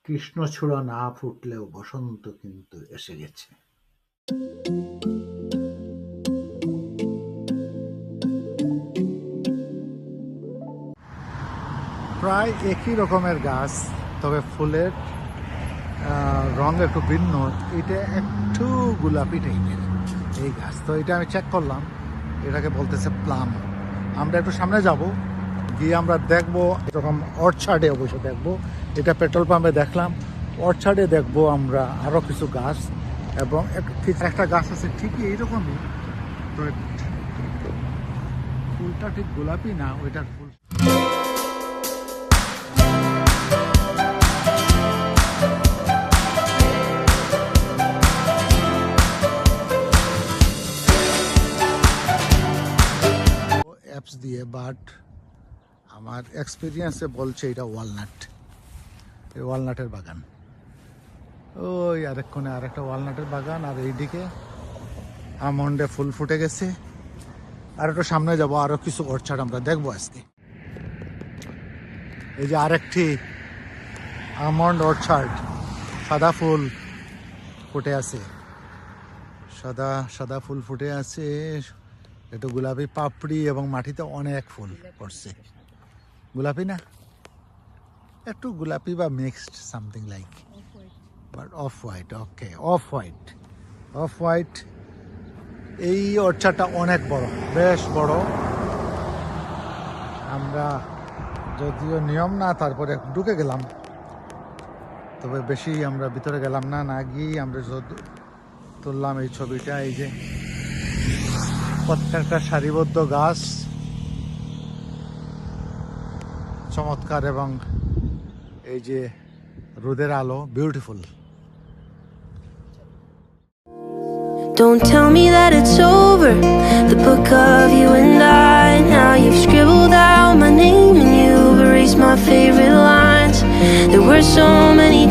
কৃষ্ণচূড়া না ফুটলেও বসন্ত কিন্তু এসে গেছে। প্রায় একই রকমের গাছ, তবে ফুলের রং একটু ভিন্ন। এটা একটু গোলাপি টাইপের এই গাছ। তো এটা আমি চেক করলাম, এটাকে বলতেছে প্লাম। আমরা একটু সামনে যাব, গিয়ে আমরা দেখবো এরকম অর্চার্ডে অবশ্য দেখবো। এটা পেট্রোল পাম্পে দেখলাম, অর্চার্ডে দেখবো আমরা আরও কিছু গাছ। এবং একটা গাছ আছে ঠিকই এইরকমই, তো ফুলটা ঠিক গোলাপি না, ওইটার ফুল। অ্যাপস দিয়ে, বাট আমার এক্সপিরিয়েন্সে বলছে এটা ওয়ালনাট, এই ওয়ালনাটের বাগান। ওই আরেকক্ষণে আরেকটা ওয়ালনাটের বাগান, আর এইদিকে আমন্ডে ফুল ফুটে গেছে। আর একটু সামনে যাবো, আরো কিছু অর্চার্ড আমরা দেখবো আজকে। এই যে আরেকটি আমন্ড অর্চার্ড, সাদা ফুল ফুটে আছে, সাদা সাদা ফুল ফুটে আছে, একটু গোলাপি পাপড়ি, এবং মাটিতে অনেক ফুল পড়ছে। গোলাপি না, একটু গোলাপি বা mixed something like, but off white. Okay, off white, off white. এই অর্চার্ডটা অনেক বড়, বেশ বড়। আমরা যদিও নিয়ম না, তারপরে ঢুকে গেলাম, তবে বেশি আমরা ভিতরে গেলাম না। না গিয়ে আমরা তুললাম এই ছবিটা। এই যে প্রত্যেকটা সারিবদ্ধ গাছ চমৎকার, এবং এই যে রোদের আলো, beautiful. Don't tell me that it's over, the book of you and I. Now you've scribbled out my name and you've erased my favorite lines. There were so many